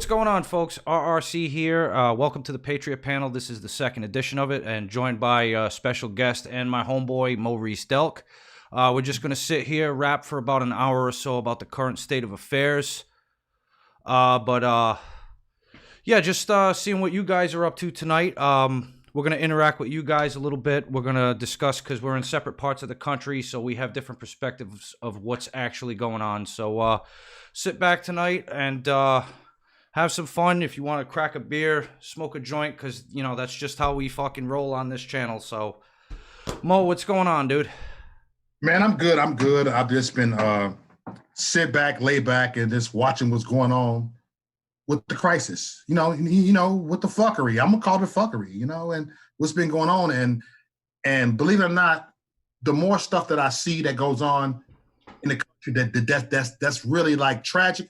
going on, folks? RRC here. Welcome to the Patriot Panel. This is the second edition of it, and joined by a special guest and my homeboy, Maurice Delk. We're just going to sit here, rap for about an hour or so about the current state of affairs. Yeah, just seeing what you guys are up to tonight. We're going to interact with you guys a little bit. We're going to discuss, because we're in separate parts of the country, so we have different perspectives of what's actually going on. So sit back tonight and have some fun. If you want to crack a beer, smoke a joint, because, you know, that's just how we fucking roll on this channel. So, Mo, what's going on, dude? Man, I'm good. I've just been sit back, lay back, and just watching what's going on with the crisis. You know, with the fuckery. I'm gonna call it fuckery. And what's been going on. And believe it or not, the more stuff that I see that goes on in the country that's really like tragic,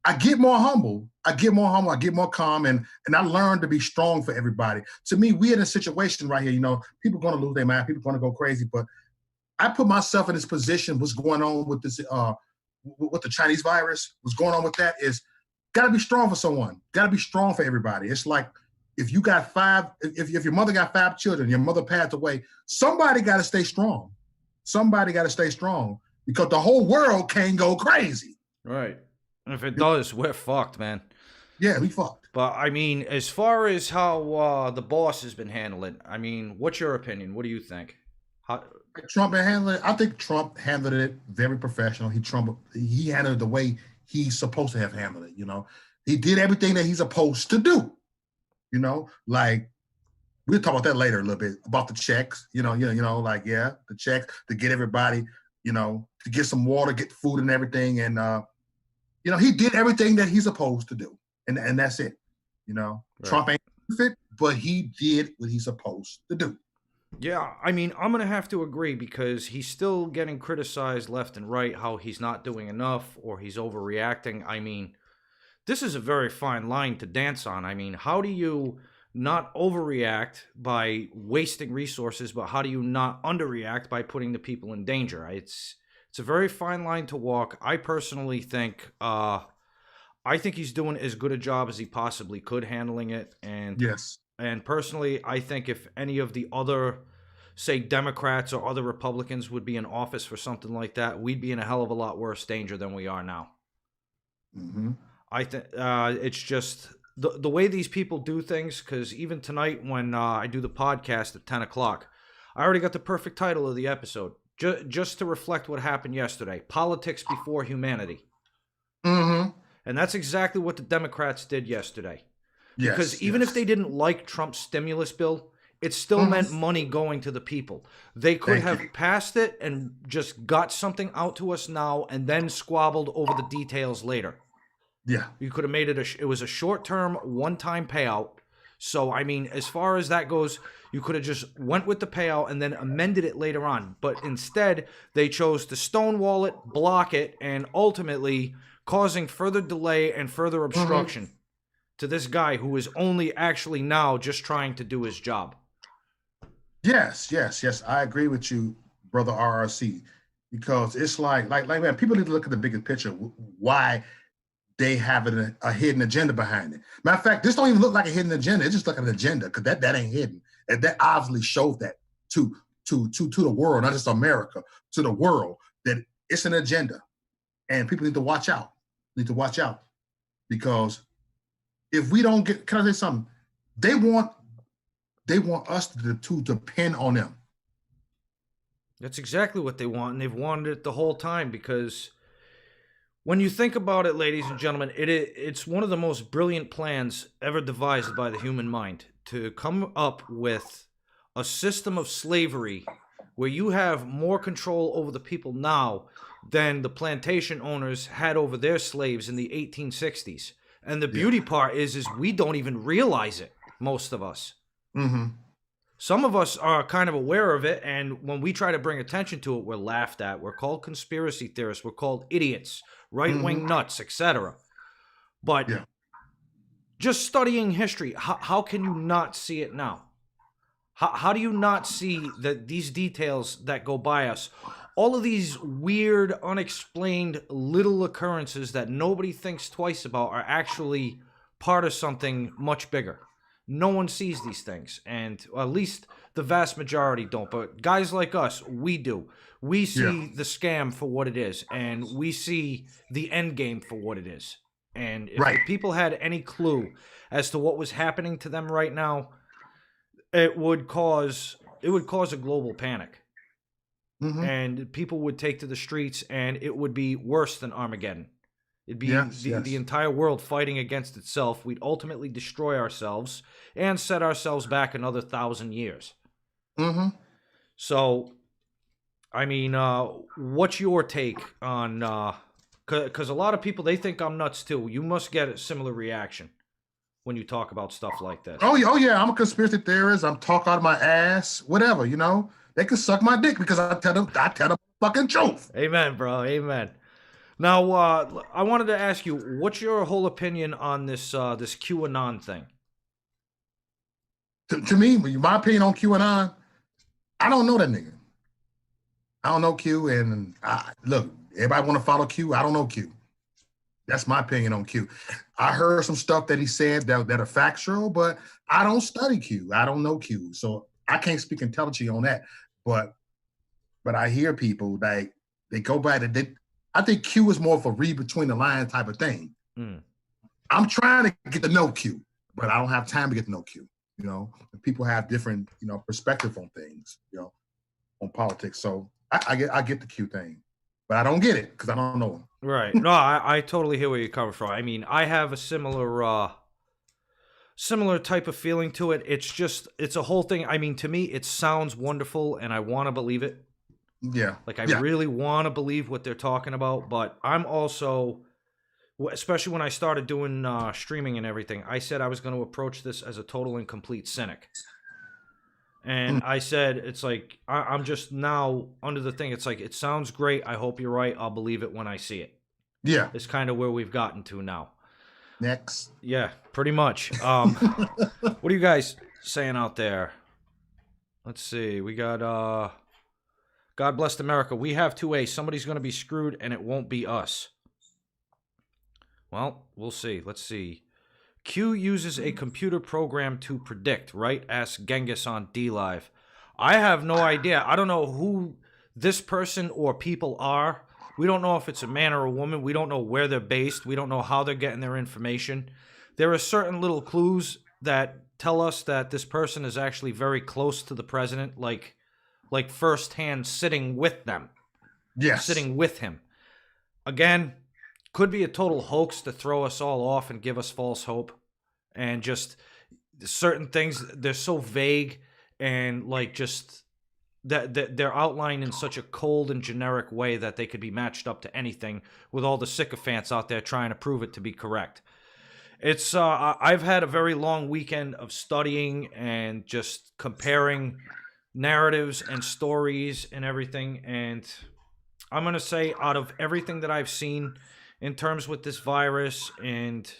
I get more humble. I get more calm, and I learn to be strong for everybody. To me, we're in a situation right here. People are going to lose their mind. People are going to go crazy. But I put myself in this position. What's going on with this, with the Chinese virus? What's going on with that is got to be strong for someone. Got to be strong for everybody. It's like if you got if your mother got 5 children, your mother passed away, somebody got to stay strong. Somebody got to stay strong because the whole world can't go crazy. Right. And if it does, we're fucked, man. Yeah, we fucked. But, I mean, as far as how the boss has been handling, I mean, what's your opinion? What do you think? Trump handled it. I think Trump handled it very professional. He handled it the way he's supposed to have handled it. He did everything that he's supposed to do. Like we'll talk about that later a little bit about the checks. The checks to get everybody, to get some water, get food and everything. And he did everything that he's supposed to do, and that's it. Right. Trump ain't perfect, but he did what he's supposed to do. Yeah, I mean, I'm going to have to agree because he's still getting criticized left and right, how he's not doing enough or he's overreacting. I mean, this is a very fine line to dance on. I mean, how do you not overreact by wasting resources, but how do you not underreact by putting the people in danger? It's a very fine line to walk. I personally think he's doing as good a job as he possibly could handling it. And yes. And personally, I think if any of the other, say, Democrats or other Republicans would be in office for something like that, we'd be in a hell of a lot worse danger than we are now. Mm-hmm. I think it's just the way these people do things, because even tonight when I do the podcast at 10 o'clock, I already got the perfect title of the episode, just to reflect what happened yesterday. Politics before humanity. Mm-hmm. And that's exactly what the Democrats did yesterday. Yes, because even if they didn't like Trump's stimulus bill, it still meant money going to the people. They could have passed it and just got something out to us now and then squabbled over the details later. Yeah. You could have made it it was a short-term, one-time payout. So, I mean, as far as that goes, you could have just went with the payout and then amended it later on. But instead, they chose to stonewall it, block it, and ultimately causing further delay and further obstruction. To this guy who is only actually now just trying to do his job. Yes. I agree with you, brother RRC, because it's like man, people need to look at the bigger picture. Why they have a hidden agenda behind it. Matter of fact, this don't even look like a hidden agenda. It's just like an agenda because that ain't hidden. And that obviously shows that to the world, not just America, to the world, that it's an agenda, and people need to watch out. Because if we don't get, can I say something? They want us to depend on them. That's exactly what they want, and they've wanted it the whole time. Because when you think about it, ladies and gentlemen, it's one of the most brilliant plans ever devised by the human mind to come up with a system of slavery where you have more control over the people now than the plantation owners had over their slaves in the 1860s. And the beauty part is we don't even realize it, most of us. Mm-hmm. Some of us are kind of aware of it, and when we try to bring attention to it, we're laughed at. We're called conspiracy theorists. We're called idiots, right-wing nuts, etc. But just studying history, how can you not see it now? How do you not see that these details that go by us, all of these weird, unexplained little occurrences that nobody thinks twice about are actually part of something much bigger. No one sees these things, and at least the vast majority don't. But guys like us, we do. We see the scam for what it is, and we see the end game for what it is. And if the people had any clue as to what was happening to them right now, it would cause a global panic. And people would take to the streets, and it would be worse than Armageddon. It'd be the entire world fighting against itself. We'd ultimately destroy ourselves and set ourselves back another 1,000 years. So, I mean, what's your take on... Because a lot of people, they think I'm nuts too. You must get a similar reaction when you talk about stuff like this. Oh yeah, I'm a conspiracy theorist. I'm talk out of my ass, whatever, you know. They can suck my dick because I tell the fucking truth. Amen, bro. Amen. Now, I wanted to ask you, what's your whole opinion on this this QAnon thing? To me, my opinion on QAnon, I don't know that nigga. I don't know Q, and look, everybody want to follow Q. I don't know Q. That's my opinion on Q. I heard some stuff that he said that are factual, but I don't study Q. I don't know Q, so I can't speak intelligently on that. But I hear people like they go by that. I think Q is more of a read between the lines type of thing. I'm trying to get to know Q, but I don't have time to get to know Q. You know, people have different, you know, perspective on things, you know, on politics. So I get the Q thing, but I don't get it because I don't know him. Right. No, I totally hear where you're coming from. I mean, I have a similar type of feeling to it. It's a whole thing. I mean, to me, it sounds wonderful, and I want to believe it. Yeah. Like, I really want to believe what they're talking about, but I'm also, especially when I started doing streaming and everything, I said I was going to approach this as a total and complete cynic. And I said, it's like, I'm just now under the thing. It's like, it sounds great. I hope you're right. I'll believe it when I see it. Yeah. It's kind of where we've gotten to now. Next. Yeah, pretty much. What are you guys saying out there? Let's see. We got, God bless America. We have 2A. Somebody's going to be screwed, and it won't be us. Well, we'll see. Let's see. Q uses a computer program to predict, right? Ask Genghis on DLive. I have no idea. I don't know who this person or people are. We don't know if it's a man or a woman. We don't know where they're based. We don't know how they're getting their information. There are certain little clues that tell us that this person is actually very close to the president, like firsthand sitting with them. Yes. Sitting with him. Again, could be a total hoax to throw us all off and give us false hope. And just certain things, they're so vague and like just that they're outlined in such a cold and generic way that they could be matched up to anything with all the sycophants out there trying to prove it to be correct. It's I've had a very long weekend of studying and just comparing narratives and stories and everything, and I'm going to say out of everything that I've seen in terms with this virus and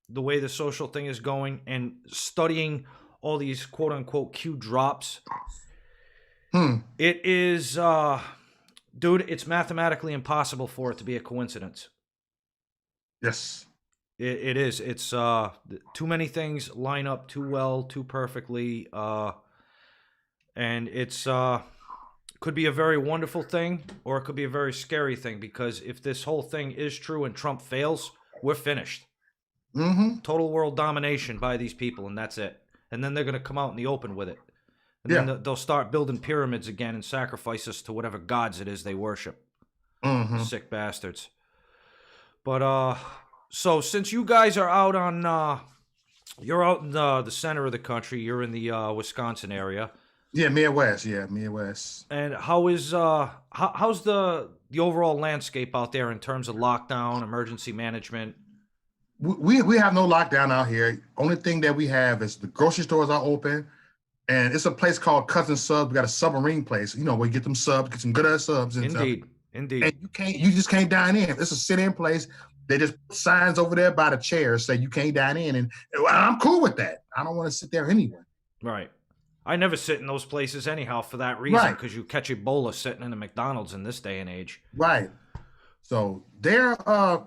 the way the social thing is going and studying all these quote-unquote Q drops, it is, dude, it's mathematically impossible for it to be a coincidence. Yes. It is. It's too many things line up too well, too perfectly, and it's could be a very wonderful thing or it could be a very scary thing, because if this whole thing is true and Trump fails, we're finished. Total world domination by these people, and that's it. And then they're going to come out in the open with it. And then they'll start building pyramids again and sacrifice us to whatever gods it is they worship. Sick bastards. But, so since you guys are out on, you're out in the center of the country, you're in the Wisconsin area. Yeah, Midwest. Yeah, Midwest. And how is how's the overall landscape out there in terms of lockdown, emergency management? We have no lockdown out here. Only thing that we have is the grocery stores are open, and it's a place called Cousin Subs. We got a submarine place, you know, where you get them subs, get some good ass subs. And Indeed. And you just can't dine in. It's a sit-in place. They just put signs over there by the chairs say you can't dine in, and I'm cool with that. I don't want to sit there anyway. Right. I never sit in those places anyhow for that reason, because you catch Ebola sitting in a McDonald's in this day and age. Right. So their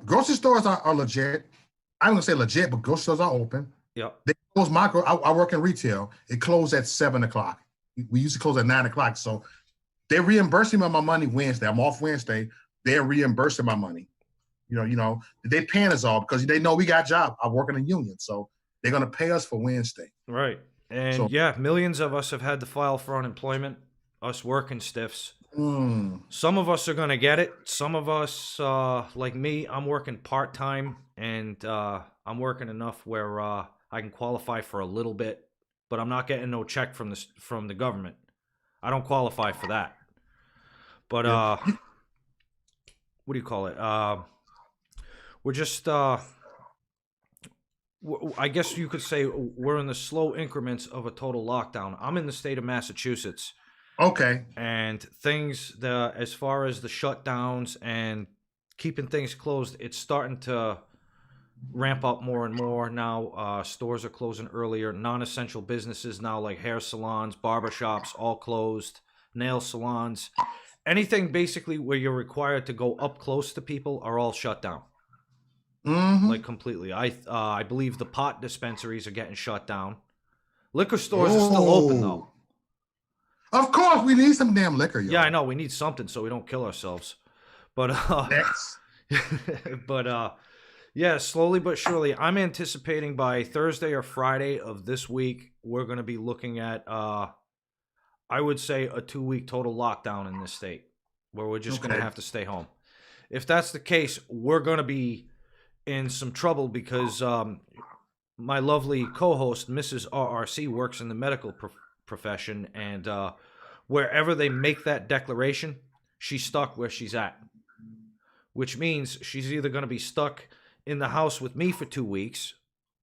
grocery stores are legit. I'm gonna say legit, but grocery stores are open. Yep. They close I work in retail. It closed at 7 o'clock. We used to close at 9 o'clock. So they're reimbursing me my money Wednesday. I'm off Wednesday. They're reimbursing my money. They paying us all because they know we got a job. I work in a union, so they're gonna pay us for Wednesday. Right. And So yeah, millions of us have had to file for unemployment, us working stiffs. Some of us are going to get it. Some of us, like me, I'm working part-time, and I'm working enough where I can qualify for a little bit, but I'm not getting no check from the government. I don't qualify for that. But yeah. what do you call it? We're just I guess you could say we're in the slow increments of a total lockdown. I'm in the state of Massachusetts. Okay. And things, as far as the shutdowns and keeping things closed, it's starting to ramp up more and more now. Stores are closing earlier. Non-essential businesses now, like hair salons, barbershops, all closed. Nail salons, anything basically where you're required to go up close to people are all shut down. Like completely. I believe the pot dispensaries are getting shut down. Liquor stores are still open though. Of course, we need some damn liquor. Yo. Yeah, I know. We need something so we don't kill ourselves. But yeah, slowly but surely, I'm anticipating by Thursday or Friday of this week, we're going to be looking at, I would say, a 2-week total lockdown in this state, where we're just going to have to stay home. If that's the case, we're going to be in some trouble because my lovely co-host, Mrs. RRC, works in the medical profession, and wherever they make that declaration, she's stuck where she's at, which means she's either going to be stuck in the house with me for 2 weeks,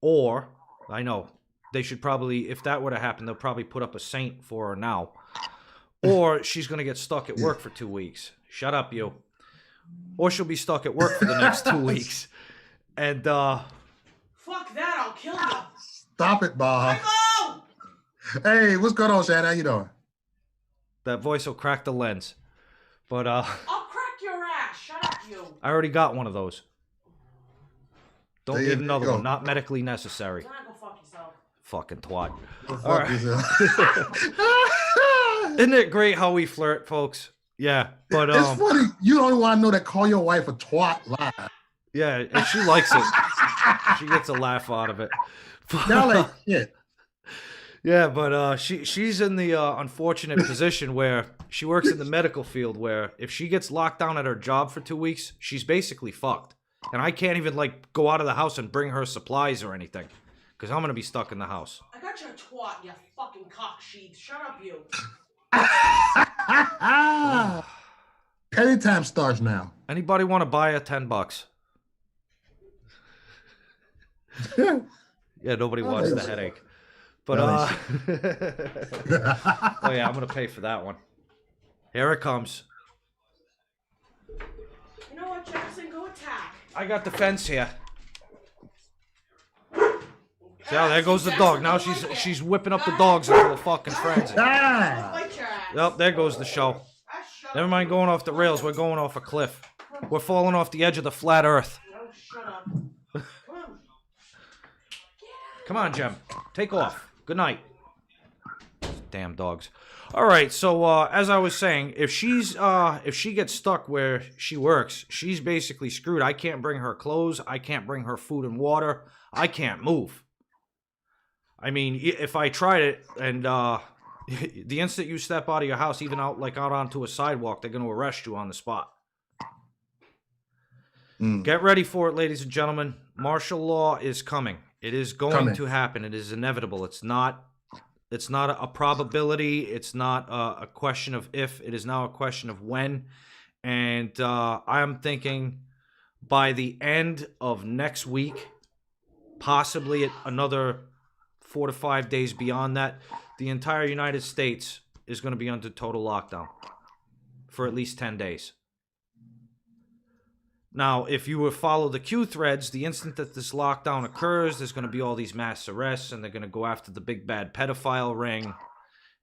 or I know they should probably, if that were to happen, they'll probably put up a saint for her now, or she's going to get stuck at work for 2 weeks. Shut up, you. Or she'll be stuck at work for the next 2 weeks. And fuck that, I'll kill you. Stop it, Bob. Michael! Hey, what's going on, Shad? How you doing? That voice will crack the lens. But I'll crack your ass. Shut up, you. I already got one of those. Don't There need you another go. one. Not medically necessary. Go fuck yourself. Fucking twat. All right. Isn't it great how we flirt, folks? Yeah, but it's funny. You don't want to know that call your wife a twat live. Yeah, and she likes it. She gets a laugh out of it. Now like shit. Yeah, but she's in the unfortunate position where she works in the medical field, where if she gets locked down at her job for 2 weeks, she's basically fucked. And I can't even like go out of the house and bring her supplies or anything, because I'm gonna be stuck in the house. I got you a twat, you fucking cock sheath. Shut up, you. Penny time starts now. Anybody want to buy a $10? Yeah, nobody wants the headache. But oh yeah, I'm gonna pay for that one. Here it comes. You know what, Jefferson? Go attack. I got the fence here. See how there goes the dog. Now she's whipping up the dogs into a fucking frenzy. Fight your ass. Yep, there goes the show. Never mind going off the rails. We're going off a cliff. We're falling off the edge of the flat earth. No, shut up. Come on. Come on, Jem. Take off. Good night. Damn dogs. All right, so as I was saying, if she gets stuck where she works, she's basically screwed. I can't bring her clothes. I can't bring her food and water. I can't move. I mean, if I tried it, and the instant you step out of your house, even out onto a sidewalk, they're going to arrest you on the spot. Get ready for it, ladies and gentlemen. Martial law is coming. It is going to happen. It is inevitable. It's not a probability. It's not a question of if. It is now a question of when. And I'm thinking by the end of next week, possibly another 4 to 5 days beyond that, the entire United States is going to be under total lockdown for at least 10 days. Now, if you would follow the Q threads, the instant that this lockdown occurs, there's going to be all these mass arrests, and they're going to go after the big bad pedophile ring,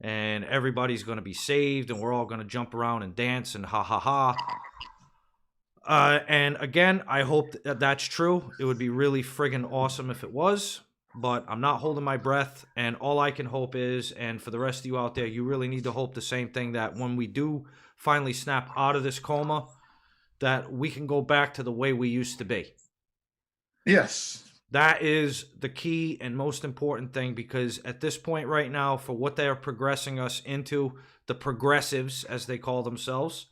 and everybody's going to be saved, and we're all going to jump around and dance and ha ha ha. And again, I hope that that's true. It would be really friggin' awesome if it was, but I'm not holding my breath. And all I can hope is, and for the rest of you out there, you really need to hope the same thing, that when we do finally snap out of this coma, that we can go back to the way we used to be. Yes. That is the key and most important thing, because at this point right now, for what they are progressing us into, the progressives, as they call themselves,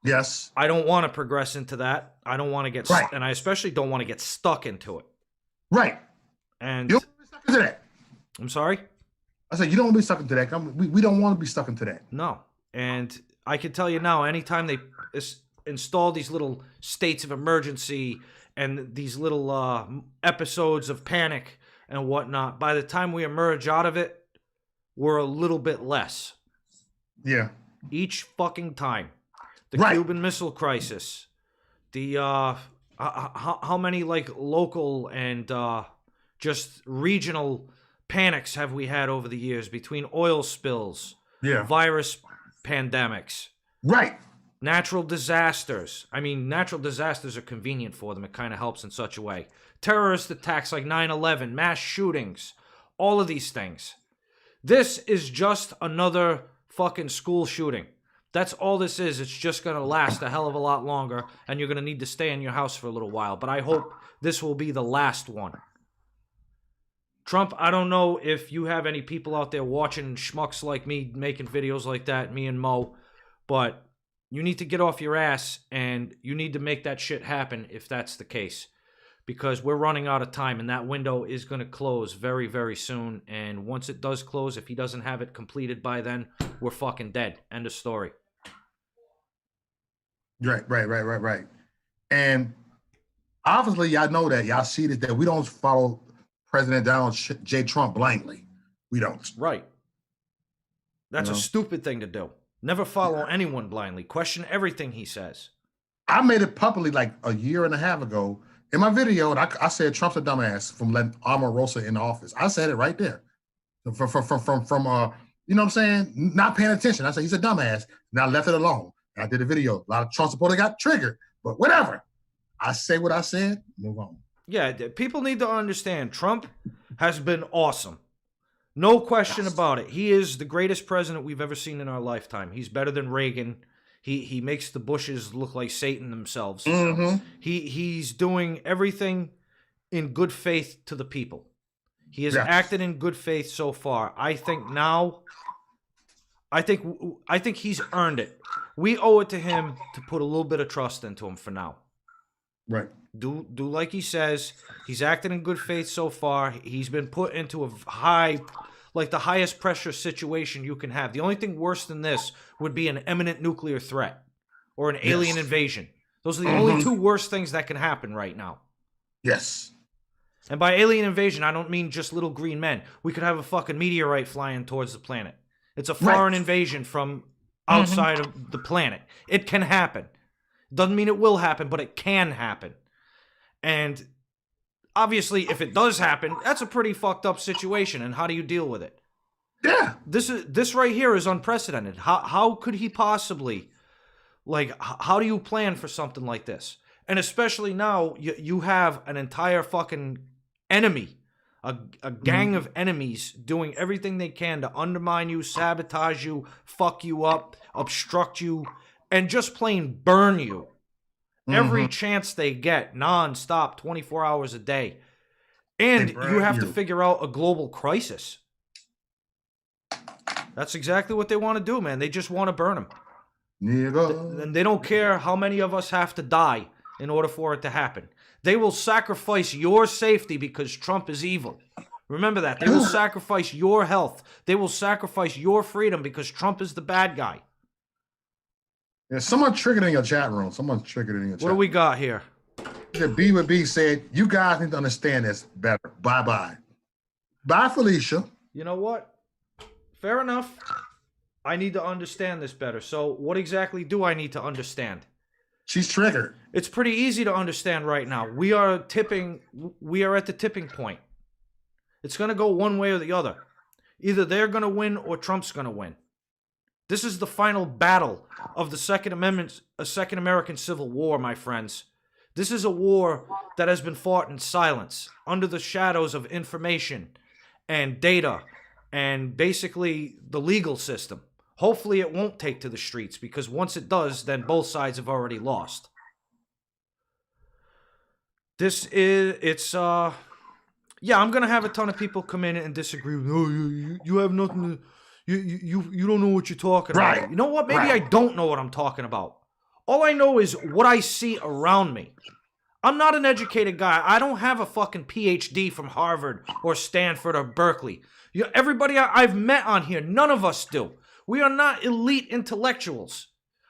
Yes. I don't want to progress into that. I don't want to get, Right. and I especially don't want to get stuck into it. Right. And You don't want to be stuck into that. I'm sorry? I said you don't want to be stuck into that. We don't want to be stuck into that. No. And I can tell you now, anytime they install these little states of emergency and these little episodes of panic and whatnot, by the time we emerge out of it, we're a little bit less. Yeah. Each fucking time. The Right. Cuban Missile Crisis. The, how many, like, local and just regional panics have we had over the years between oil spills, Yeah. virus pandemics, Right. natural disasters. I mean, natural disasters are convenient for them. It kind of helps in such a way. Terrorist attacks like 9/11, mass shootings, all of these things. This is just another fucking school shooting. That's all this is. It's just going to last a hell of a lot longer, and you're going to need to stay in your house for a little while. But I hope this will be the last one. Trump, I don't know if you have any people out there watching schmucks like me making videos like that, me and Mo, but you need to get off your ass and you need to make that shit happen if that's the case. Because we're running out of time and that window is going to close very, very soon. And once it does close, if he doesn't have it completed by then, we're fucking dead. End of story. Right. And obviously, y'all know that. Y'all see that we don't follow President Donald J. Trump blindly. We don't. Right. That's You a know? stupid thing to do. Never follow anyone blindly. Question everything he says. I made it publicly like a year and a half ago in my video, and I said Trump's a dumbass from letting Omarosa in the office. I said it right there. From you know what I'm saying? Not paying attention. I said he's a dumbass, and I left it alone. And I did a video. A lot of Trump supporters got triggered, but whatever. I say what I said. Move on. Yeah, people need to understand Trump has been awesome. No question about it. He is the greatest president we've ever seen in our lifetime. He's better than Reagan. He makes the Bushes look like Satan themselves. Mm-hmm. He's doing everything in good faith to the people. He has Yes. acted in good faith so far. I think he's earned it. We owe it to him to put a little bit of trust into him for now. Right. Do like he says. He's acted in good faith so far. He's been put into a the highest pressure situation you can have. The only thing worse than this would be an imminent nuclear threat or an alien invasion. Those are the only two worst things that can happen right now. Yes. And by alien invasion, I don't mean just little green men. We could have a fucking meteorite flying towards the planet. It's a foreign invasion from outside of the planet. It can happen. Doesn't mean it will happen, but it can happen. And obviously, if it does happen, that's a pretty fucked up situation. And how do you deal with it? Yeah. This right here is unprecedented. How could he possibly, how do you plan for something like this? And especially now, you have an entire fucking enemy, a gang of enemies doing everything they can to undermine you, sabotage you, fuck you up, obstruct you, and just plain burn you. Every chance they get, non-stop, 24 hours a day. And you have to figure out a global crisis. That's exactly what they want to do, man. They just want to burn him. Nigga. And they don't care how many of us have to die in order for it to happen. They will sacrifice your safety because Trump is evil. Remember that. They will sacrifice your health. They will sacrifice your freedom because Trump is the bad guy. Yeah, someone triggered in your chat room. Someone's triggered in your chat. What do we got here? The B with B said, you guys need to understand this better. Bye-bye. Bye, Felicia. You know what? Fair enough. I need to understand this better. So what exactly do I need to understand? She's triggered. It's pretty easy to understand right now. We are at the tipping point. It's going to go one way or the other. Either they're going to win or Trump's going to win. This is the final battle of the Second Amendment, a Second American Civil War, my friends. This is a war that has been fought in silence, under the shadows of information and data and basically the legal system. Hopefully it won't take to the streets, because once it does, then both sides have already lost. Yeah, I'm going to have a ton of people come in and disagree with, oh, you have nothing to, you don't know what you're talking about. You know what? Maybe I don't know what I'm talking about. All I know is what I see around me. I'm not an educated guy. I don't have a fucking PhD from Harvard or Stanford or Berkeley. Everybody I've met on here, none of us do. We are not elite intellectuals.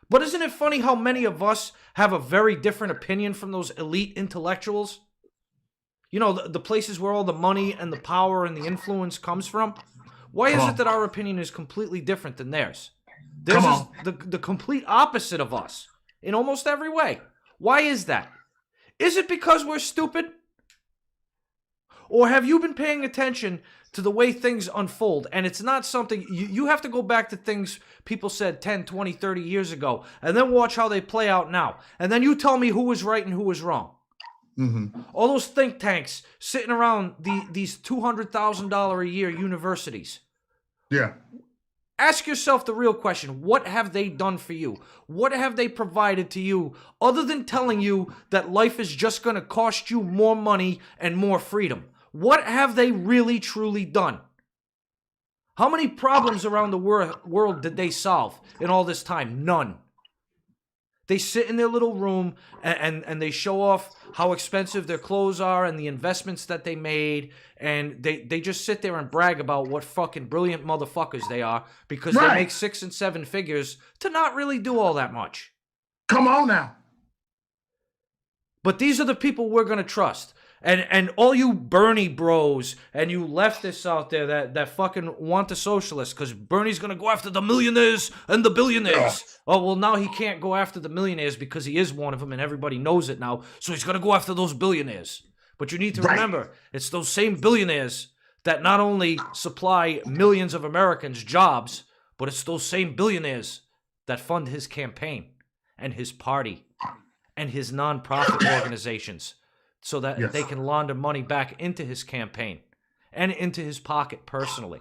But isn't it funny how many of us have a very different opinion from those elite intellectuals? You know, the places where all the money and the power and the influence comes from. Why is it that our opinion is completely different than theirs? Theirs is the complete opposite of us in almost every way. Why is that? Is it because we're stupid? Or have you been paying attention to the way things unfold? And it's not something, you have to go back to things people said 10, 20, 30 years ago, and then watch how they play out now. And then you tell me who was right and who was wrong. Mm-hmm. All those think tanks sitting around these $200,000 a year universities. Yeah. Ask yourself the real question. What have they done for you? What have they provided to you other than telling you that life is just going to cost you more money and more freedom? What have they really, truly done? How many problems around the world did they solve in all this time? None. They sit in their little room and they show off how expensive their clothes are and the investments that they made. And they just sit there and brag about what fucking brilliant motherfuckers they are because they make 6 and 7 figures to not really do all that much. Come on now. But these are the people we're going to trust. And all you Bernie bros and you leftists out there that fucking want the socialists, because Bernie's going to go after the millionaires and the billionaires. Oh, well, now he can't go after the millionaires because he is one of them and everybody knows it now. So he's going to go after those billionaires. But you need to remember, it's those same billionaires that not only supply millions of Americans jobs, but it's those same billionaires that fund his campaign and his party and his nonprofit organizations. So that they can launder money back into his campaign and into his pocket personally.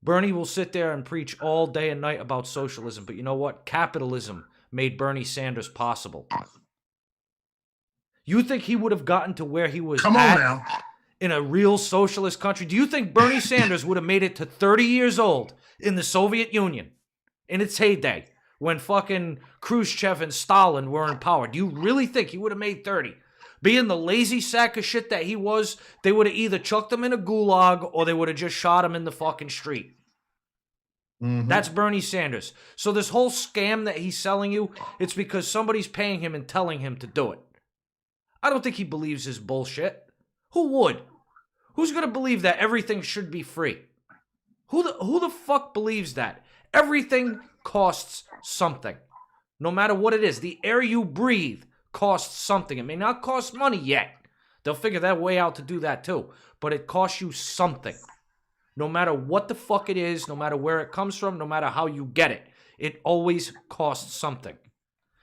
Bernie will sit there and preach all day and night about socialism, but you know what? Capitalism made Bernie Sanders possible. You think he would have gotten to where he was in a real socialist country? Do you think Bernie Sanders would have made it to 30 years old in the Soviet Union in its heyday when fucking Khrushchev and Stalin were in power? Do you really think he would have made 30? Being the lazy sack of shit that he was, they would have either chucked him in a gulag or they would have just shot him in the fucking street. Mm-hmm. That's Bernie Sanders. So this whole scam that he's selling you, it's because somebody's paying him and telling him to do it. I don't think he believes his bullshit. Who would? Who's going to believe that everything should be free? Who the fuck believes that? Everything costs something. No matter what it is. The air you breathe costs something. It may not cost money yet. They'll figure that way out to do that too. But it costs you something. No matter what the fuck it is, no matter where it comes from, no matter how you get it, it always costs something.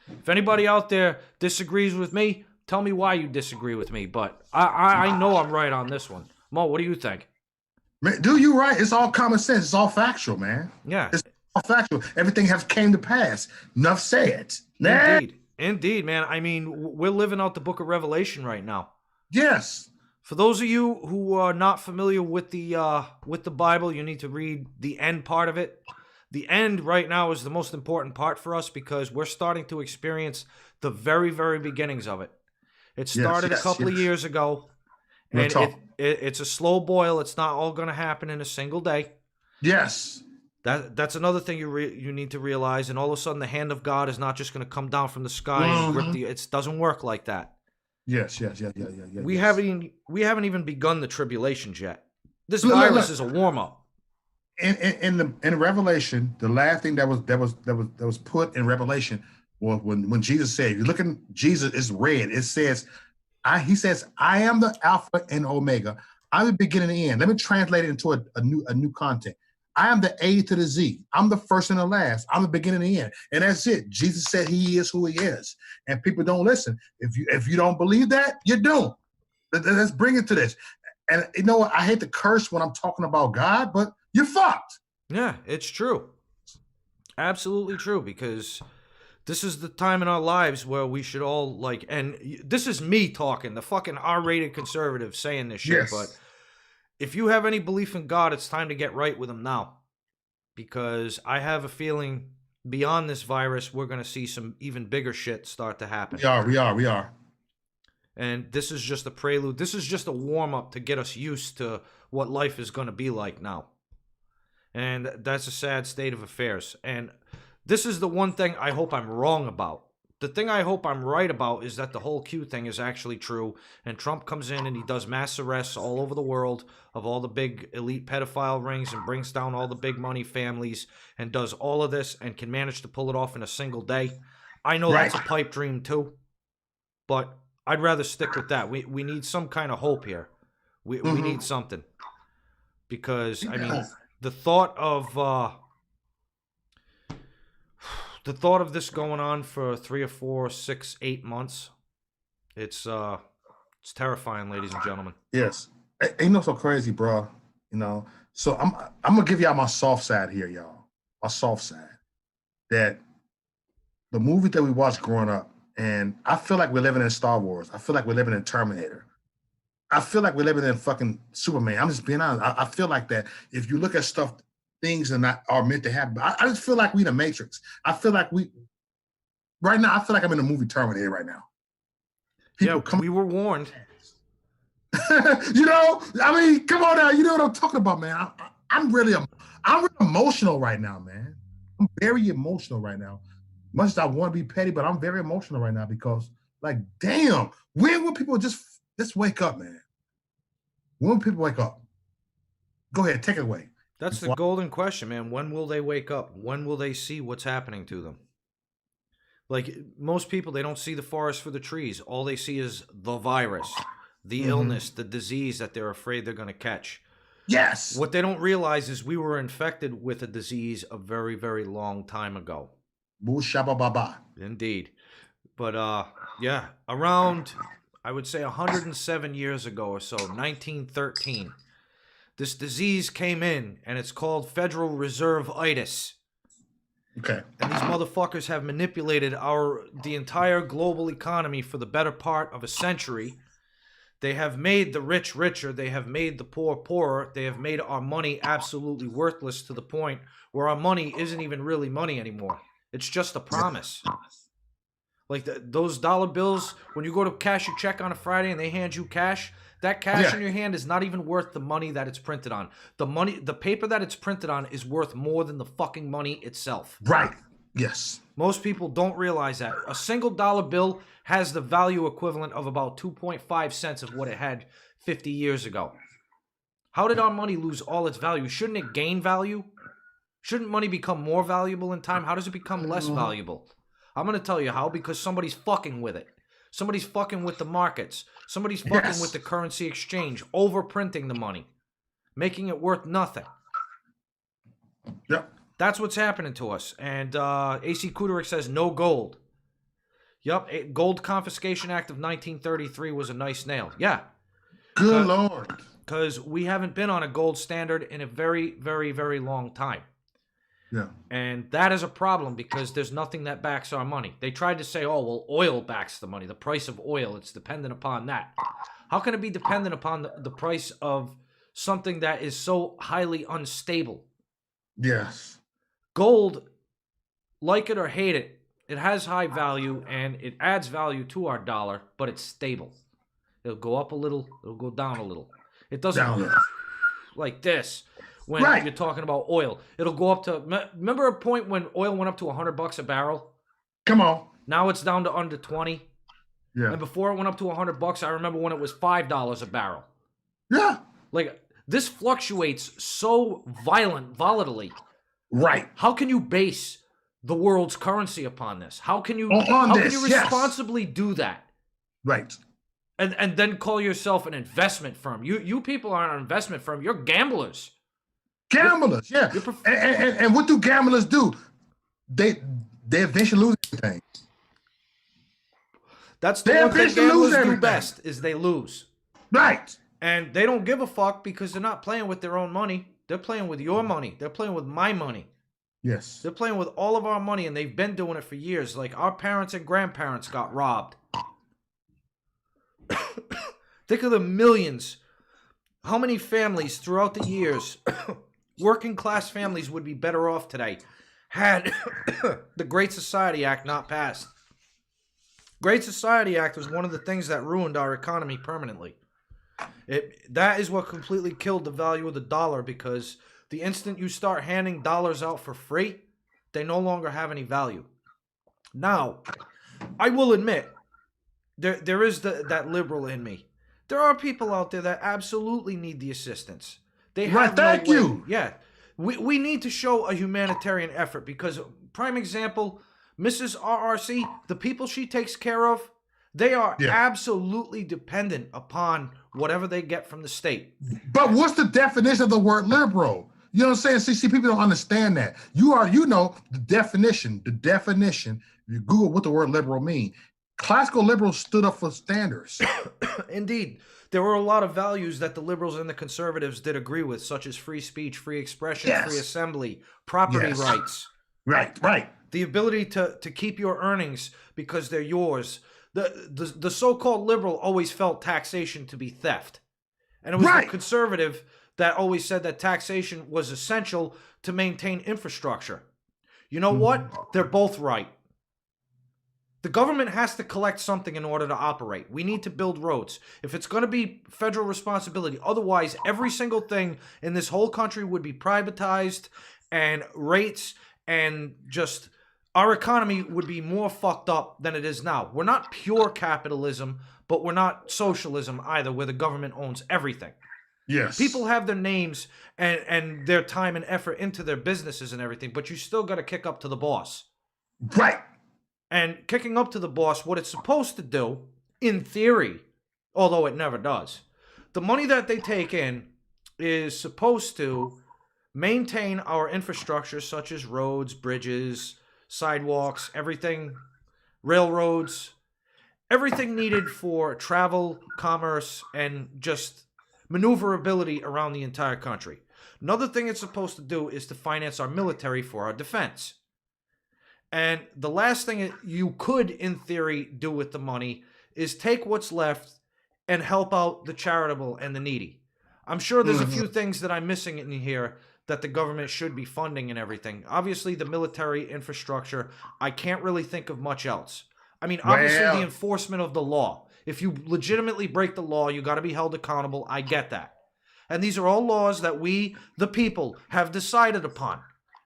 If anybody out there disagrees with me, tell me why you disagree with me. But I know I'm right on this one. Mo, what do you think? Man, dude, you right. It's all common sense. It's all factual, man. Yeah. It's all factual. Everything has came to pass. Enough said. Indeed, man. I mean, we're living out the book of Revelation right now. Yes. For those of you who are not familiar with the Bible, you need to read the end part of it. The end right now is the most important part for us because we're starting to experience the very, very beginnings of it. It started a couple of years ago, and it's a slow boil. It's not all going to happen in a single day. Yes. That's another thing you need to realize. And all of a sudden, the hand of God is not just going to come down from the sky and rip the. It doesn't work like that. Yes. We haven't even begun the tribulations yet. This virus is a warm up. In Revelation, the last thing that was put in Revelation was when Jesus said, "You look at Jesus, it's red. It says, he says, I am the Alpha and Omega. I'm the beginning and the end." Let me translate it into a new content. I am the A to the Z. I'm the first and the last. I'm the beginning and the end. And that's it. Jesus said he is who he is. And people don't listen. If you don't believe that, you're doomed. Let's bring it to this. And you know what? I hate to curse when I'm talking about God, but you're fucked. Yeah, it's true. Absolutely true, because this is the time in our lives where we should all, like, and this is me talking, the fucking R-rated conservative saying this shit, Yes. but if you have any belief in God, it's time to get right with him now. Because I have a feeling beyond this virus, we're going to see some even bigger shit start to happen. We are. And this is just a prelude. This is just a warm-up to get us used to what life is going to be like now. And that's a sad state of affairs. And this is the one thing I hope I'm wrong about. The thing I hope I'm right about is that the whole Q thing is actually true, and Trump comes in and he does mass arrests all over the world of all the big elite pedophile rings and brings down all the big money families and does all of this and can manage to pull it off in a single day. I know Right. that's a pipe dream too, but I'd rather stick with that. We need some kind of hope here. We need something, because I mean the thought of this going on for 3 or 4, 6, 8 months, it's terrifying, ladies and gentlemen. Yes. You know, so crazy, bro. You know, so I'm gonna give y'all my soft side here, y'all. My soft side. That the movie that we watched growing up, and I feel like we're living in Star Wars. I feel like we're living in Terminator. I feel like we're living in fucking Superman. I'm just being honest. I feel like that. If you look at stuff, things are meant to happen. I just feel like we in the Matrix. I feel like right now, I feel like I'm in the movie Terminator right now. We were warned. You know, I mean, come on now. You know what I'm talking about, man. I'm really emotional right now, man. I'm very emotional right now. Much as I want to be petty, but I'm very emotional right now because, like, damn, when will people just wake up, man? When will people wake up? Go ahead, take it away. That's the golden question, man. When will they wake up? When will they see what's happening to them? Like, most people, they don't see the forest for the trees. All they see is the virus, the illness, the disease that they're afraid they're going to catch. Yes. What they don't realize is we were infected with a disease a very, very long time ago. Boo shabba baba. Indeed. But, yeah, around, I would say 107 years ago or so, 1913, this disease came in, and it's called Federal Reserve-itis. Okay. And these motherfuckers have manipulated the entire global economy for the better part of a century. They have made the rich richer. They have made the poor poorer. They have made our money absolutely worthless to the point where our money isn't even really money anymore. It's just a promise. Like those dollar bills, when you go to cash your check on a Friday and they hand you cash, that cash in your hand is not even worth the money that it's printed on. The paper that it's printed on is worth more than the fucking money itself. Right. Yes. Most people don't realize that. A single dollar bill has the value equivalent of about 2.5 cents of what it had 50 years ago. How did our money lose all its value? Shouldn't it gain value? Shouldn't money become more valuable in time? How does it become less valuable? I'm going to tell you how, because somebody's fucking with it. Somebody's fucking with the markets. Somebody's fucking with the currency exchange, overprinting the money, making it worth nothing. Yep. That's what's happening to us. And AC Kuderik says no gold. Yep, Gold Confiscation Act of 1933 was a nice nail. Yeah. Good Lord. Because we haven't been on a gold standard in a very, very, very long time. Yeah. And that is a problem because there's nothing that backs our money. They tried to say, oh, well, oil backs the money. The price of oil, it's dependent upon that. How can it be dependent upon the price of something that is so highly unstable? Yes. Gold, like it or hate it, it has high value and it adds value to our dollar, but it's stable. It'll go up a little, it'll go down a little. It doesn't like this. When you're talking about oil, it'll go up to, remember a point when oil went up to $100 a barrel? Come on. Now it's down to under 20. Yeah. And before it went up to $100, I remember when it was $5 a barrel. Yeah. Like, this fluctuates so volatilely. Right. How can you base the world's currency upon this? How can you responsibly do that? Right. And then call yourself an investment firm? You people aren't an investment firm. You're gamblers. Gamblers, yeah. And what do gamblers do? They eventually lose everything. That's the They one thing eventually lose gamblers do everything. best, is they lose. Right. And they don't give a fuck because they're not playing with their own money. They're playing with your money. They're playing with my money. Yes. They're playing with all of our money, and they've been doing it for years. Like, our parents and grandparents got robbed. Think of the millions. How many families throughout the years, working class families, would be better off today had the Great Society Act not passed? Great Society Act was one of the things that ruined our economy permanently. That is what completely killed the value of the dollar, because the instant you start handing dollars out for free, they no longer have any value. Now, I will admit, there is that liberal in me. There are people out there that absolutely need the assistance. They have Right, thank no way. you. Yeah. We need to show a humanitarian effort, because, prime example, Mrs. RRC, the people she takes care of, they are absolutely dependent upon whatever they get from the state. But what's the definition of the word liberal? You know what I'm saying? See, people don't understand that. You know the definition. The definition, if you Google what the word liberal means, classical liberals stood up for standards. Indeed. There were a lot of values that the liberals and the conservatives did agree with, such as free speech, free expression, free assembly, property rights. Right. The ability to keep your earnings because they're yours. The so-called liberal always felt taxation to be theft. And it was the conservative that always said that taxation was essential to maintain infrastructure. You know what? They're both right. The government has to collect something in order to operate. We need to build roads. If it's going to be federal responsibility, otherwise every single thing in this whole country would be privatized, and rates and just our economy would be more fucked up than it is now. We're not pure capitalism, but we're not socialism either, where the government owns everything. Yes. People have their names and their time and effort into their businesses and everything, but you still got to kick up to the boss. Right. And kicking up to the boss, what it's supposed to do, in theory, although it never does, the money that they take in is supposed to maintain our infrastructure, such as roads, bridges, sidewalks, everything, railroads, everything needed for travel, commerce, and just maneuverability around the entire country. Another thing it's supposed to do is to finance our military for our defense. And the last thing you could, in theory, do with the money is take what's left and help out the charitable and the needy. I'm sure there's a few things that I'm missing in here that the government should be funding and everything. Obviously, the military infrastructure, I can't really think of much else. I mean, obviously, the enforcement of the law. If you legitimately break the law, you got to be held accountable. I get that. And these are all laws that we, the people, have decided upon.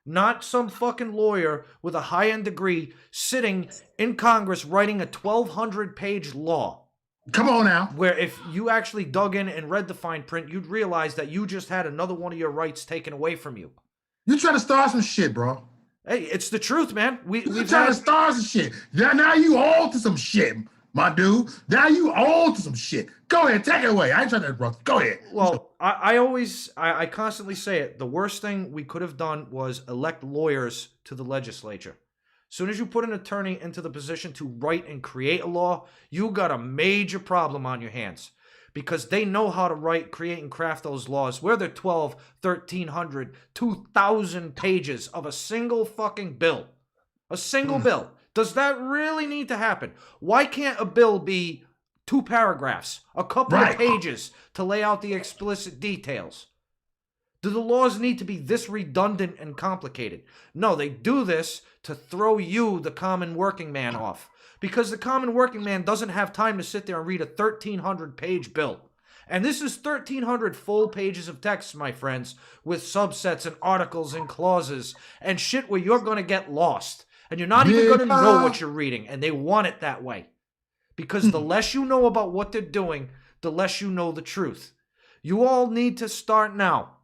Not some fucking lawyer with a high-end degree sitting in Congress writing a 1,200-page law. Come on now. Where if you actually dug in and read the fine print, you'd realize that you just had another one of your rights taken away from you. You trying to start some shit, bro. Hey, it's the truth, man. We've trying to start some shit. Now you all to some shit, my dude. Now you all to some shit. Go ahead, take it away. I ain't trying to interrupt. Go ahead. Well, I constantly say it. The worst thing we could have done was elect lawyers to the legislature. As soon as you put an attorney into the position to write and create a law, you got a major problem on your hands. Because they know how to write, create, and craft those laws. Where they're 12, 1,300, 2,000 pages of a single fucking bill. A single bill. Does that really need to happen? Why can't a bill be 2 paragraphs, a couple of pages to lay out the explicit details? Do the laws need to be this redundant and complicated? No, they do this to throw you, the common working man, off. Because the common working man doesn't have time to sit there and read a 1,300-page bill. And this is 1,300 full pages of text, my friends, with subsets and articles and clauses and shit where you're going to get lost. And you're not even going to know what you're reading. And they want it that way. Because the less you know about what they're doing, the less you know the truth. You all need to start now.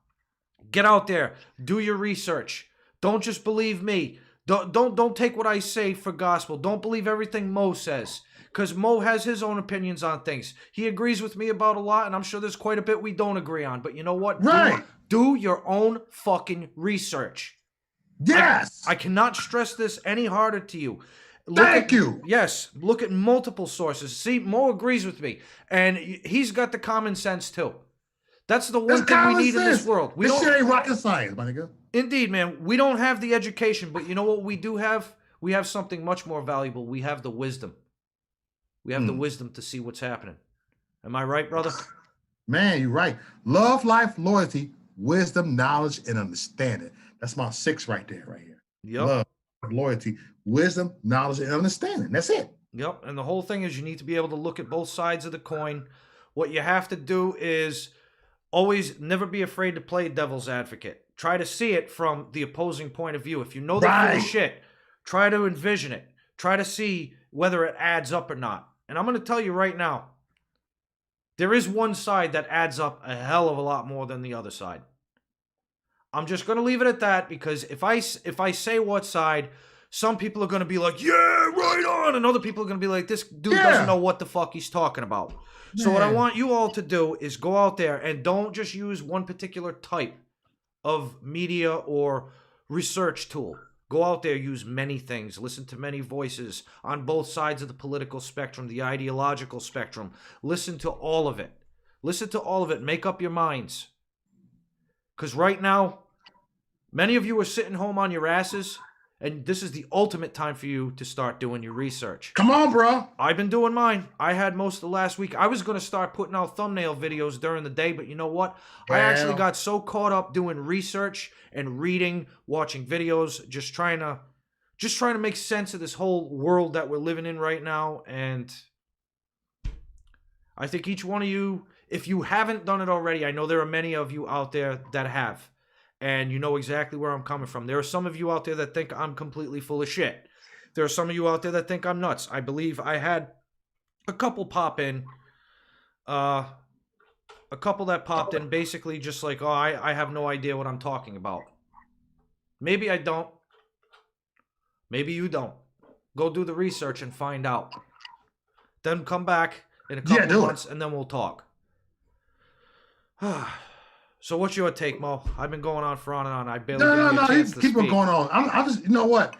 Get out there. Do your research. Don't just believe me. Don't take what I say for gospel. Don't believe everything Mo says. Because Mo has his own opinions on things. He agrees with me about a lot, and I'm sure there's quite a bit we don't agree on. But you know what? Right. Do your own fucking research. Yes. I cannot stress this any harder to you. Thank you. Yes, look at multiple sources. See, Mo agrees with me, and he's got the common sense too. That's the one thing we need in this world. This shit ain't rocket science, my nigga. Indeed, man. We don't have the education, but you know what we do have? We have something much more valuable. We have the wisdom. We have the wisdom to see what's happening. Am I right, brother? Man, you're right. Love, life, loyalty, wisdom, knowledge, and understanding. That's my 6 right there, right here. Yep. Love, loyalty, wisdom, knowledge, and understanding. That's it. Yep. And the whole thing is you need to be able to look at both sides of the coin. What you have to do is always never be afraid to play devil's advocate. Try to see it from the opposing point of view. If you know they're full of shit, try to envision it. Try to see whether it adds up or not. And I'm going to tell you right now, there is one side that adds up a hell of a lot more than the other side. I'm just going to leave it at that because if I say what side, some people are going to be like, yeah, right on. And other people are going to be like, this dude doesn't know what the fuck he's talking about. So what I want you all to do is go out there and don't just use one particular type of media or research tool. Go out there, use many things, listen to many voices on both sides of the political spectrum, the ideological spectrum. Listen to all of it. Listen to all of it. Make up your minds. Because right now, many of you are sitting home on your asses, and this is the ultimate time for you to start doing your research. Come on, bro. I've been doing mine. I had most of the last week. I was going to start putting out thumbnail videos during the day, but you know what? I actually got so caught up doing research and reading, watching videos, just trying to make sense of this whole world that we're living in right now. And I think each one of you, if you haven't done it already, I know there are many of you out there that have. And you know exactly where I'm coming from. There are some of you out there that think I'm completely full of shit. There are some of you out there that think I'm nuts. I believe I had a couple pop in. A couple that popped in basically just like, oh, I have no idea what I'm talking about. Maybe I don't. Maybe you don't. Go do the research and find out. Then come back in a couple months and then we'll talk. So what's your take, Mo? I've been going on for on and on. I barely No. a chance to Keep on speak. going on. I'm just, you know what?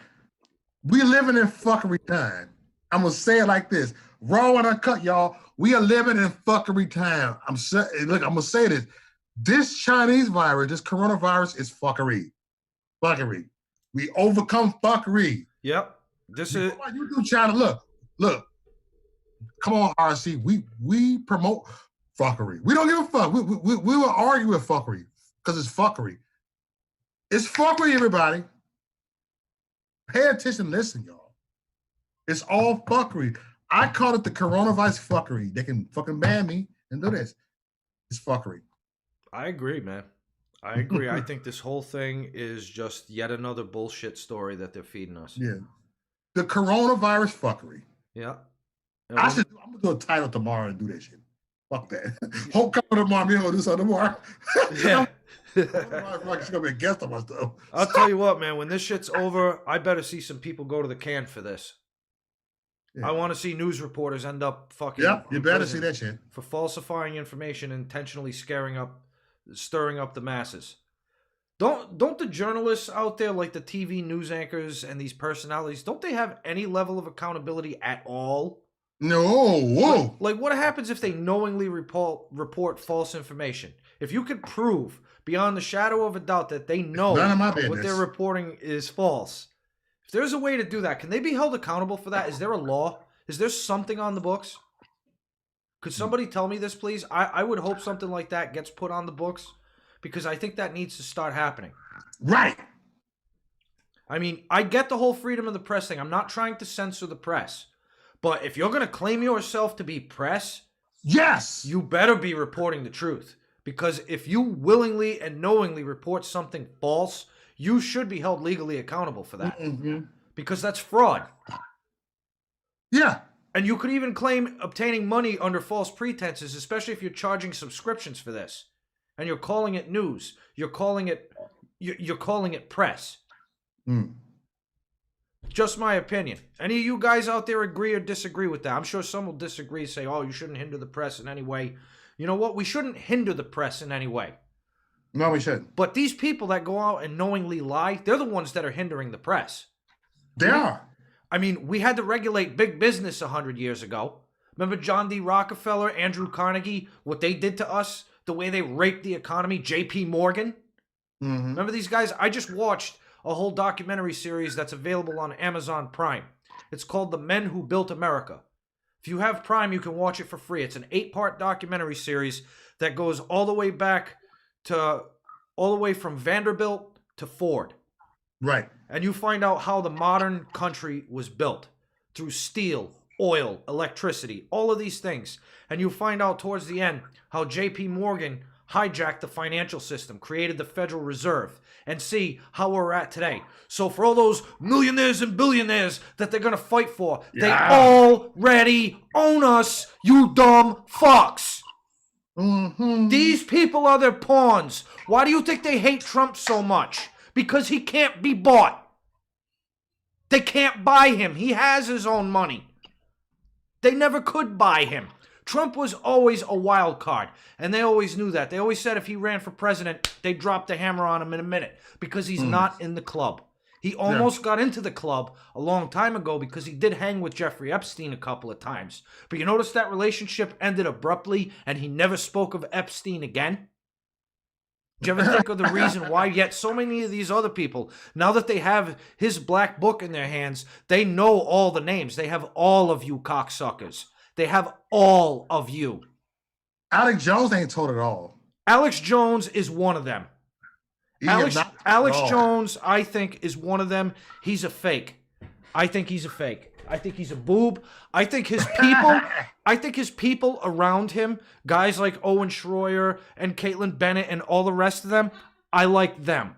We living in fuckery time. I'm gonna say it like this: raw and uncut, y'all. We are living in fuckery time. Look, I'm gonna say this: this Chinese virus, this coronavirus, is fuckery. Fuckery. We overcome fuckery. Yep. This is. You do China. Look. Come on, RC. We promote fuckery. We don't give a fuck. We will argue with fuckery because it's fuckery. It's fuckery, everybody. Pay attention, listen, y'all. It's all fuckery. I call it the coronavirus fuckery. They can fucking ban me and do this. It's fuckery. I agree, man. I agree. I think this whole thing is just yet another bullshit story that they're feeding us. Yeah. The coronavirus fuckery. Yeah. I'm gonna do a title tomorrow and do that shit. Fuck that. Hope coming tomorrow, me gonna do something tomorrow. Yeah. She's gonna be a guest on my stuff. I'll tell you what, man. When this shit's over, I better see some people go to the can for this. Yeah. I want to see news reporters end up fucking. Yep, you in better prison see that shit. for falsifying information, intentionally stirring up the masses. Don't the journalists out there, like the TV news anchors and these personalities, don't they have any level of accountability at all? No, whoa. Like, what happens if they knowingly report false information? If you could prove beyond the shadow of a doubt that they know None of my what business. they're reporting is false, if there's a way to do that, can they be held accountable for that? Is there a law? Is there something on the books? Could somebody tell me this, please? I would hope something like that gets put on the books because I think that needs to start happening. Right. I mean, I get the whole freedom of the press thing. I'm not trying to censor the press. But if you're going to claim yourself to be press, yes, you better be reporting the truth. Because if you willingly and knowingly report something false, you should be held legally accountable for that. Mm-hmm. Because that's fraud. Yeah. And you could even claim obtaining money under false pretenses, especially if you're charging subscriptions for this. And you're calling it news. You're calling it press. Mm. Just my opinion. Any of you guys out there agree or disagree with that? I'm sure some will disagree, say, oh, you shouldn't hinder the press in any way. You know what? We shouldn't hinder the press in any way. No, we shouldn't. But these people that go out and knowingly lie, they're the ones that are hindering the press. They are. I mean, we had to regulate big business 100 years ago. Remember John D. Rockefeller, Andrew Carnegie, what they did to us, the way they raped the economy, J.P. Morgan? Mm-hmm. Remember these guys? I just watched a whole documentary series that's available on Amazon Prime. It's called The Men Who Built America. If you have Prime, you can watch it for free. It's an 8-part documentary series that goes all the way back to all the way from Vanderbilt to Ford. Right. And you find out how the modern country was built through steel, oil, electricity, all of these things. And you find out towards the end how J.P. Morgan hijacked the financial system, created the Federal Reserve, and see how we're at today. So for all those millionaires and billionaires that they're going to fight for, they already own us, you dumb fucks. Mm-hmm. These people are their pawns. Why do you think they hate Trump so much? Because he can't be bought. They can't buy him. He has his own money. They never could buy him. Trump was always a wild card, and they always knew that. They always said if he ran for president, they'd drop the hammer on him in a minute because he's not in the club. He almost got into the club a long time ago because he did hang with Jeffrey Epstein a couple of times. But you notice that relationship ended abruptly, and he never spoke of Epstein again? Do you ever think of the reason why? Yet so many of these other people, now that they have his black book in their hands, they know all the names. They have all of you cocksuckers. They have all of you. Alex Jones ain't told it all. Alex Jones is one of them. Alex Jones, I think, is one of them. He's a fake. I think he's a fake. I think he's a boob. I think his people around him, guys like Owen Schroyer and Caitlin Bennett and all the rest of them, I like them.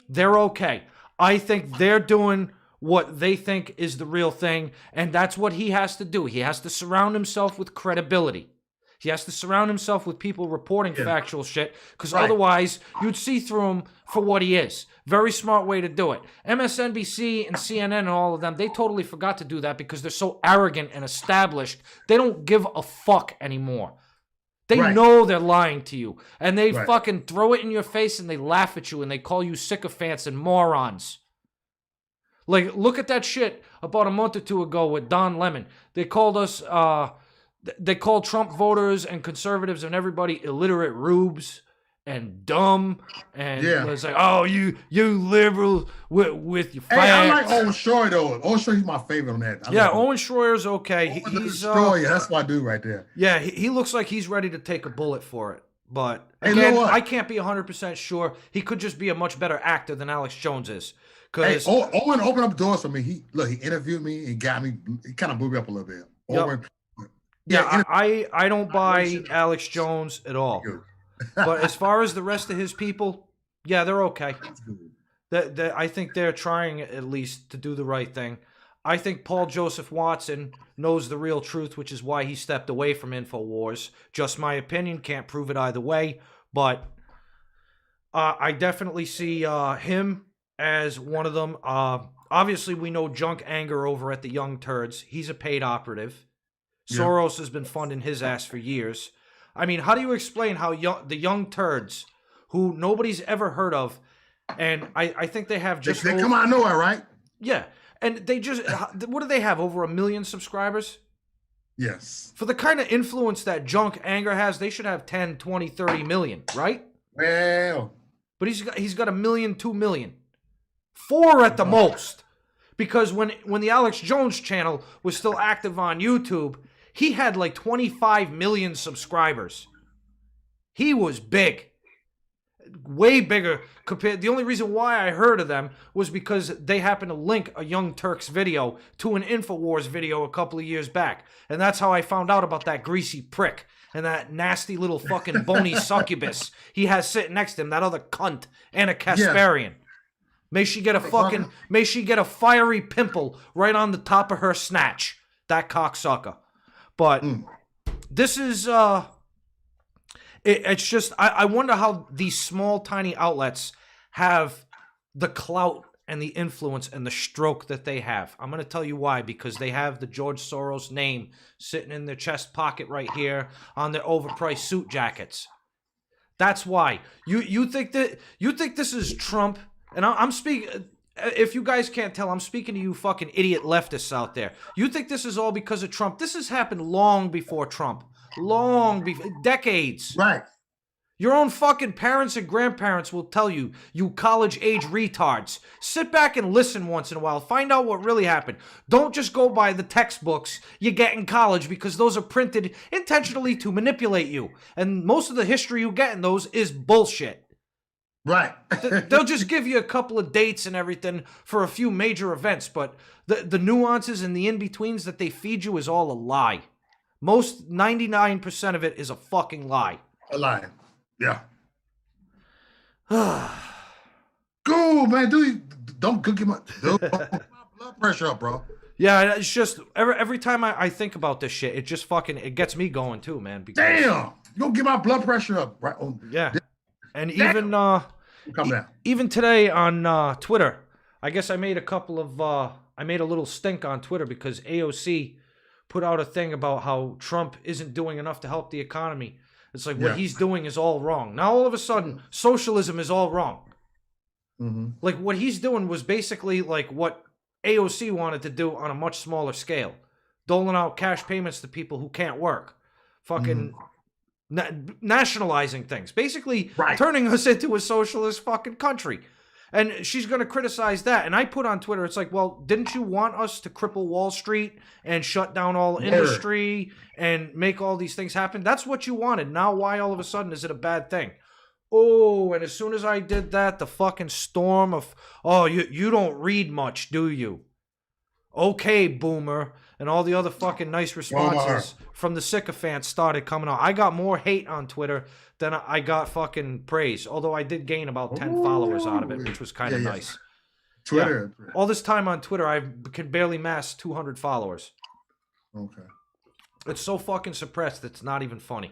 They're okay. I think they're doing what they think is the real thing, and that's what he has to do. He has to surround himself with credibility. He has to surround himself with people reporting factual shit, because otherwise you'd see through him for what he is. Very smart way to do it. MSNBC and CNN and all of them, they totally forgot to do that because they're so arrogant and established. They don't give a fuck anymore. They know they're lying to you, and they fucking throw it in your face, and they laugh at you, and they call you sycophants and morons. Like, look at that shit about a month or two ago with Don Lemon. They called us, they called Trump voters and conservatives and everybody illiterate rubes and dumb. And it's like, oh, you liberals with your facts. Hey, I like Owen Schroyer, though. Owen Schroyer, he's my favorite on that. Owen Schroyer's okay. He's that's my dude right there. Yeah, he looks like he's ready to take a bullet for it. But hey, again, you know what? I can't be 100% sure. He could just be a much better actor than Alex Jones is. Hey, Owen opened up doors for me. He interviewed me and got me. He kind of blew me up a little bit. Owen, I don't buy Alex Jones at all. But as far as the rest of his people, yeah, they're okay. I think they're trying at least to do the right thing. I think Paul Joseph Watson knows the real truth, which is why he stepped away from InfoWars. Just my opinion, can't prove it either way. But I definitely see him as one of them. Obviously, we know Junk Anger over at the Young Turds. He's a paid operative. Soros has been funding his ass for years. I mean, how do you explain how the Young Turds, who nobody's ever heard of, and I think they have just... They come out of nowhere, right? Yeah. And they just... What do they have? Over 1 million subscribers? Yes. For the kind of influence that Junk Anger has, they should have 10, 20, 30 million, right? Well... But he's got 1 million, 2 million. 4 at the most. Because when the Alex Jones channel was still active on YouTube, he had like 25 million subscribers. He was big. Way bigger compared. The only reason why I heard of them was because they happened to link a Young Turks video to an InfoWars video a couple of years back. And that's how I found out about that greasy prick and that nasty little fucking bony succubus he has sitting next to him, that other cunt, Anna Kasparian. May she get a fiery pimple right on the top of her snatch. That cocksucker. But this is, it's just, I wonder how these small, tiny outlets have the clout and the influence and the stroke that they have. I'm going to tell you why, because they have the George Soros name sitting in their chest pocket right here on their overpriced suit jackets. That's why. You think this is Trump? And I'm speaking. If you guys can't tell, I'm speaking to you fucking idiot leftists out there. You think this is all because of Trump? This has happened long before Trump. Long before, decades. Right. Your own fucking parents and grandparents will tell you, you college-age retards. Sit back and listen once in a while. Find out what really happened. Don't just go by the textbooks you get in college, because those are printed intentionally to manipulate you. And most of the history you get in those is bullshit. Right. They'll just give you a couple of dates and everything for a few major events, but the nuances and the in-betweens that they feed you is all a lie. Most 99% of it is a fucking lie. A lie. Yeah. Cool, man. Don't get my blood pressure up, bro. Yeah, it's just every time I think about this shit, it just fucking it gets me going too, man. Because, Damn, you gonna get my blood pressure up, right? Oh, yeah, and Damn. Come down. even today on Twitter, I guess I made a little stink on Twitter because AOC put out a thing about how Trump isn't doing enough to help the economy. It's like what he's doing is all wrong. Now all of a sudden, socialism is all wrong. Mm-hmm. Like what he's doing was basically like what AOC wanted to do on a much smaller scale, doling out cash payments to people who can't work, fucking nationalizing things, basically turning us into a socialist fucking country. And she's going to criticize that. And I put on Twitter, it's like, well, didn't you want us to cripple Wall Street and shut down all industry and make all these things happen? That's what you wanted. Now why all of a sudden is it a bad thing? Oh, and as soon as I did that, the fucking storm of, oh, you don't read much, do you? Okay, boomer. And all the other fucking nice responses from the sycophants started coming out. I got more hate on Twitter than I got fucking praise. Although I did gain about 10 followers out of it, which was kind of nice. Twitter. Yeah. All this time on Twitter, I could barely mass 200 followers. Okay. It's so fucking suppressed, it's not even funny.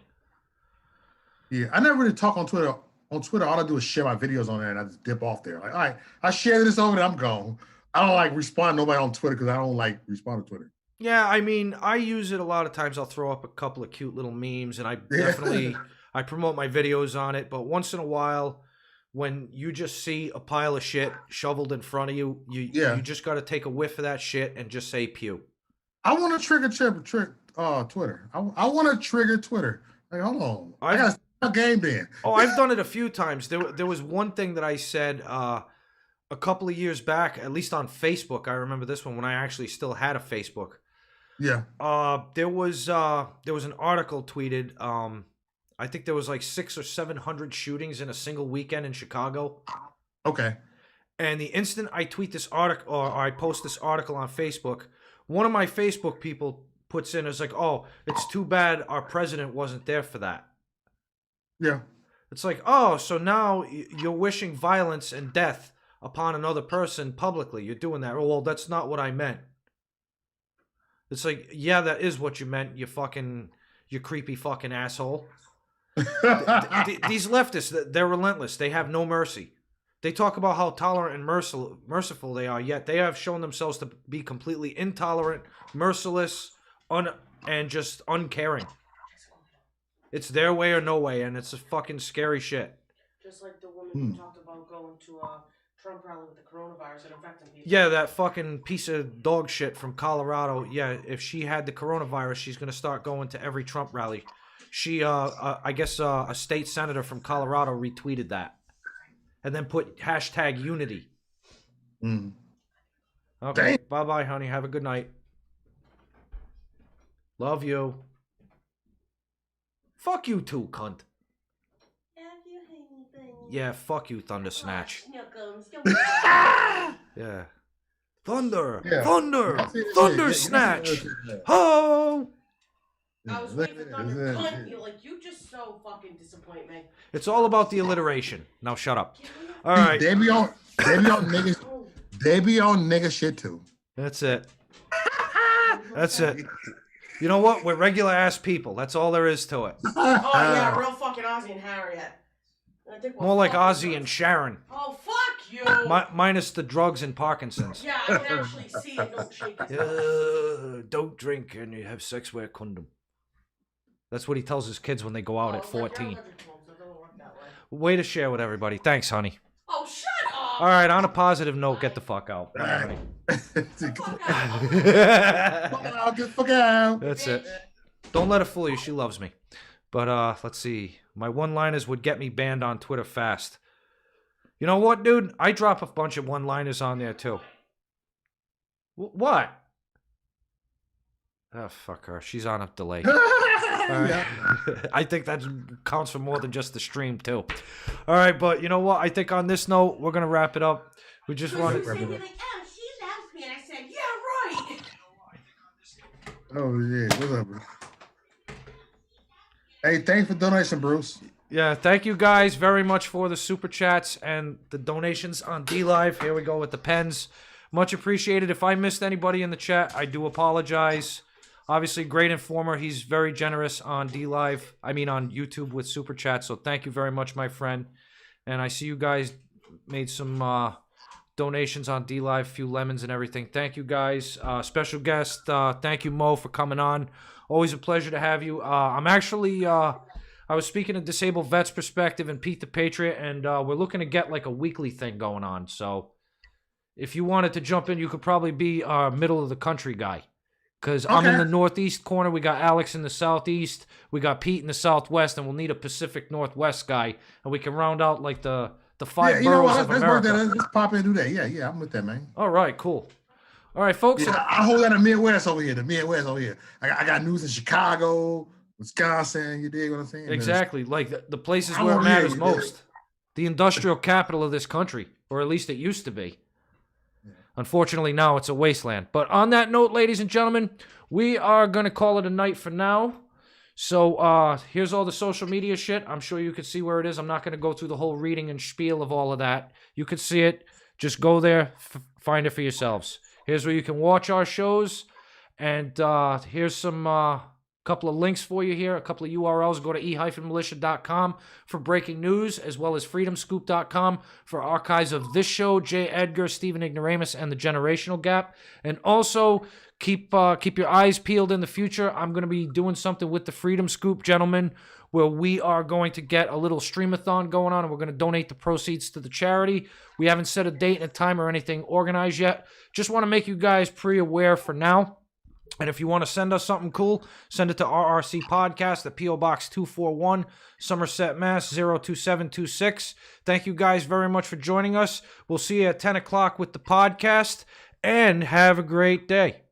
Yeah, I never really talk on Twitter. On Twitter, all I do is share my videos on there, and I just dip off there. Like, all right, I share this over there, I'm gone. I don't like respond to nobody on Twitter because I don't like respond to Twitter. Yeah, I mean, I use it a lot of times. I'll throw up a couple of cute little memes, and I definitely I promote my videos on it. But once in a while, when you just see a pile of shit shoveled in front of you, you just got to take a whiff of that shit and just say pew. I want to trigger Twitter. I want to trigger Twitter. Like, hold on, I got a game then. Oh, I've done it a few times. There was one thing that I said a couple of years back, at least on Facebook. I remember this one when I actually still had a Facebook. Yeah. There was an article tweeted. I think there was like 600 or 700 shootings in a single weekend in Chicago. Okay. And the instant I tweet this article or I post this article on Facebook, one of my Facebook people puts in, is like, "Oh, it's too bad our president wasn't there for that." Yeah. It's like, oh, so now you're wishing violence and death upon another person publicly. You're doing that. Oh, well, that's not what I meant. It's like, yeah, that is what you meant, you creepy fucking asshole. These leftists, they're relentless. They have no mercy. They talk about how tolerant and merciful they are, yet they have shown themselves to be completely intolerant, merciless, and just uncaring. It's their way or no way, and it's a fucking scary shit. Just like the woman who talked about going to a Trump rally with the coronavirus and infecting people. Yeah, that fucking piece of dog shit from Colorado. Yeah, if she had the coronavirus, she's going to start going to every Trump rally. She, I guess a state senator from Colorado retweeted that. And then put hashtag unity. Okay, bye-bye, honey. Have a good night. Love you. Fuck you too, cunt. Yeah, fuck you, Thunder Snatch. Yeah. Thunder! Yeah. Thunder Snatch! Ho! I was waiting for Thunder Cunt. You just so fucking disappoint me. It's all about the alliteration. Now shut up. All right. They be on niggas. They be on nigga shit too. That's it. That's it. You know what? We're regular ass people. That's all there is to it. Oh yeah, real fucking Ozzy and Harriet. More like Ozzy and Sharon. Oh fuck You. Minus the drugs and Parkinson's. Yeah, I can actually see it. Don't shake his head. Don't drink and you have sex, wear a condom. That's what he tells his kids when they go out at 14. Way to share with everybody. Thanks, honey. Oh, shut up! All right, on a positive note, get the fuck out. All right. Fuck out, get the fuck out. That's it. Don't let her fool you. She loves me. But let's see. My one-liners would get me banned on Twitter fast. You know what, dude? I drop a bunch of one-liners on there, too. What? Oh, fuck her. She's on a delay. Yeah. I think that counts for more than just the stream, too. All right, but you know what? I think on this note, we're going to wrap it up. We just wanted... Like, oh, she loves me. And I said, yeah, right. Oh, yeah. What's up, bro? Hey, thanks for donation, Bruce. Yeah, thank you guys very much for the super chats and the donations on DLive. Here we go with the pens. Much appreciated. If I missed anybody in the chat, I do apologize. Obviously, great informer. He's very generous on DLive. I mean, on YouTube with super chats. So thank you very much, my friend. And I see you guys made some donations on DLive, few lemons and everything. Thank you guys. Special guest, thank you, Mo, for coming on. Always a pleasure to have you. I'm actually, I was speaking to Disabled Vets Perspective and Pete the Patriot, and we're looking to get like a weekly thing going on. So if you wanted to jump in, you could probably be our middle of the country guy. Because I'm in the northeast corner. We got Alex in the southeast. We got Pete in the southwest, and we'll need a Pacific Northwest guy. And we can round out like the five boroughs of America. Let's pop in and do that. Yeah, I'm with that, man. All right, cool. All right, folks. Yeah, I hold down the Midwest over here. I got news in Chicago, Wisconsin. You dig what I'm saying? Exactly. Like the places where it matters most. The industrial capital of this country, or at least it used to be. Unfortunately, now it's a wasteland. But on that note, ladies and gentlemen, we are going to call it a night for now. So here's all the social media shit. I'm sure you can see where it is. I'm not going to go through the whole reading and spiel of all of that. You can see it. Just go there, find it for yourselves. Here's where you can watch our shows. And here's some couple of links for you here, a couple of URLs. Go to e-militia.com for breaking news, as well as freedomscoop.com for archives of this show, J. Edgar, Stephen Ignoramus, and the Generational Gap. And also, keep your eyes peeled in the future. I'm going to be doing something with the Freedom Scoop, gentlemen, where we are going to get a little streamathon going on, and we're going to donate the proceeds to the charity. We haven't set a date and a time or anything organized yet. Just want to make you guys pre-aware for now. And if you want to send us something cool, send it to RRC Podcast at P.O. Box 241, Somerset, Mass. 02726. Thank you guys very much for joining us. We'll see you at 10 o'clock with the podcast, and have a great day.